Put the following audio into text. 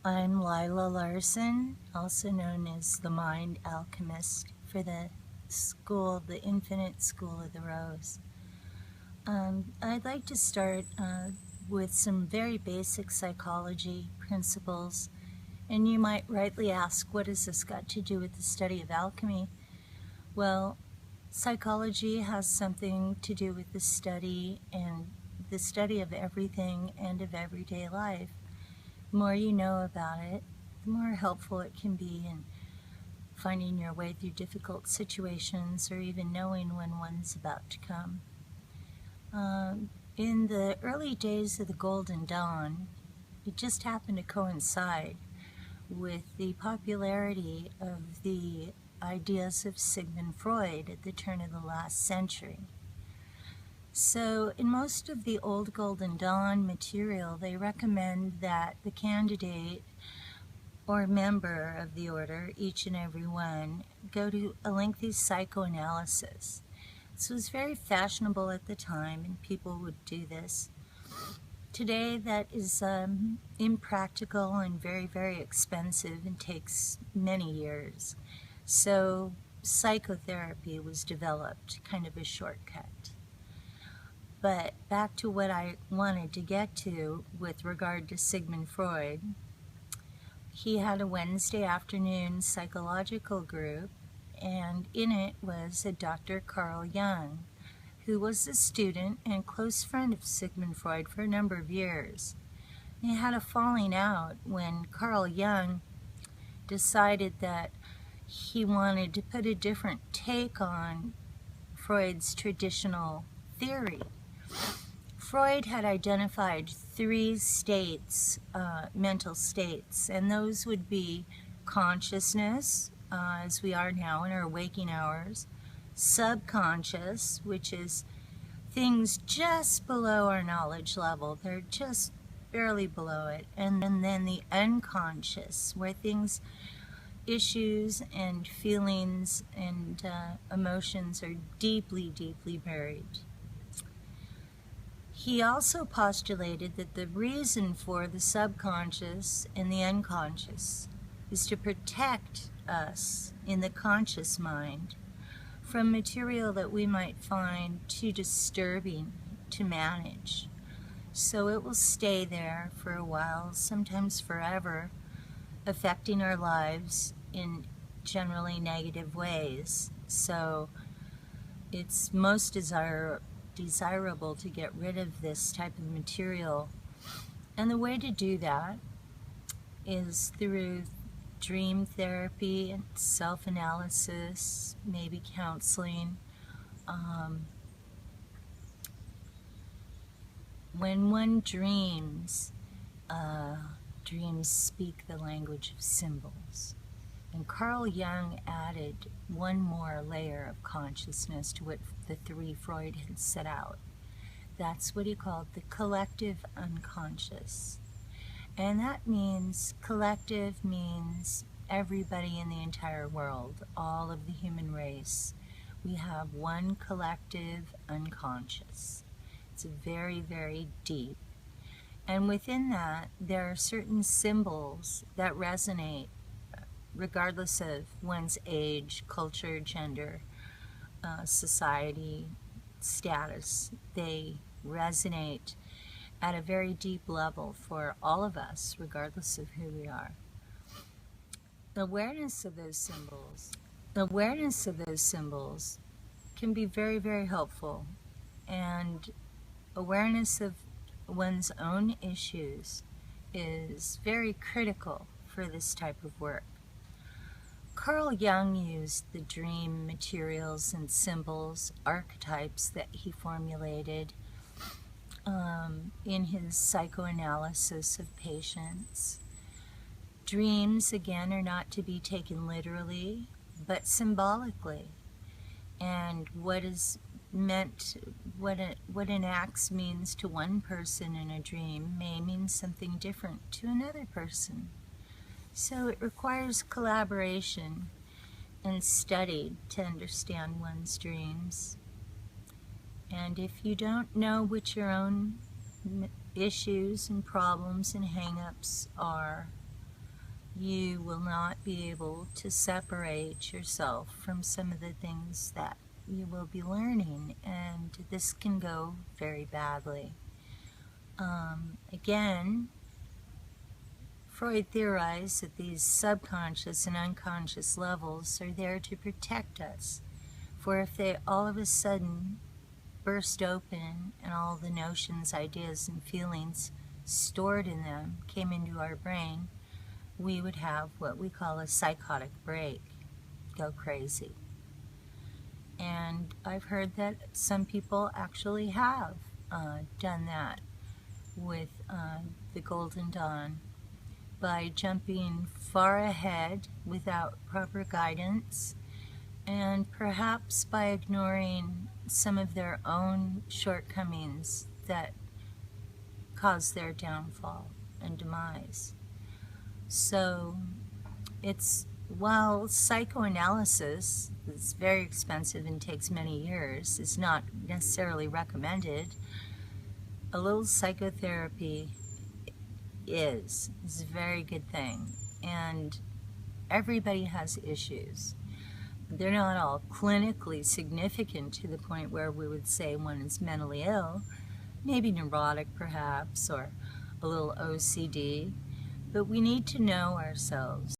I'm Lila Larson, also known as the Mind Alchemist for the Infinite School of the Rose. I'd like to start with some very basic psychology principles, and you might rightly ask, what has this got to do with the study of alchemy? Well, psychology has something to do with the study of everything and of everyday life. The more you know about it, the more helpful it can be in finding your way through difficult situations or even knowing when one's about to come. In the early days of the Golden Dawn, it just happened to coincide with the popularity of the ideas of Sigmund Freud at the turn of the last century. So in most of the old Golden Dawn material, they recommend that the candidate or member of the order, each and every one, go to a lengthy psychoanalysis. This was very fashionable at the time, and people would do this. Today, that is impractical and very, very expensive and takes many years. So psychotherapy was developed, kind of a shortcut. But back to what I wanted to get to with regard to Sigmund Freud. He had a Wednesday afternoon psychological group, and in it was a Dr. Carl Jung, who was a student and close friend of Sigmund Freud for a number of years. They had a falling out when Carl Jung decided that he wanted to put a different take on Freud's traditional theory. Freud had identified 3 states, mental states, and those would be consciousness, as we are now in our waking hours, subconscious, which is things just below our knowledge level, they're just barely below it, and then the unconscious, where things, issues and feelings and emotions are deeply, deeply buried. He also postulated that the reason for the subconscious and the unconscious is to protect us in the conscious mind from material that we might find too disturbing to manage. So it will stay there for a while, sometimes forever, affecting our lives in generally negative ways. So it's most desirable to get rid of this type of material. And the way to do that is through dream therapy and self-analysis, maybe counseling. When one dreams, dreams speak the language of symbols. And Carl Jung added one more layer of consciousness to what the 3 Freud had set out. That's what he called the collective unconscious. And that means, collective means everybody in the entire world, all of the human race. We have one collective unconscious. It's very, very deep. And within that, there are certain symbols that resonate regardless of one's age, culture, gender, society, status. They resonate at a very deep level for all of us, regardless of who we are. The awareness of those symbols can be very, very helpful, and awareness of one's own issues is very critical for this type of work. Carl Jung used the dream materials and symbols, archetypes that he formulated in his psychoanalysis of patients. Dreams, again, are not to be taken literally, but symbolically. And what is meant, what an axe means to one person in a dream may mean something different to another person. So it requires collaboration and study to understand one's dreams. And if you don't know what your own issues and problems and hang-ups are, you will not be able to separate yourself from some of the things that you will be learning, and this can go very badly. Again, Freud theorized that these subconscious and unconscious levels are there to protect us, for if they all of a sudden burst open and all the notions, ideas, and feelings stored in them came into our brain, we would have what we call a psychotic break, go crazy. And I've heard that some people actually have done that with the Golden Dawn by jumping far ahead without proper guidance, and perhaps by ignoring some of their own shortcomings that cause their downfall and demise. So while psychoanalysis is very expensive and takes many years, is not necessarily recommended, a little psychotherapy is a very good thing. And everybody has issues. They're not all clinically significant to the point where we would say one is mentally ill, maybe neurotic perhaps, or a little OCD, but we need to know ourselves.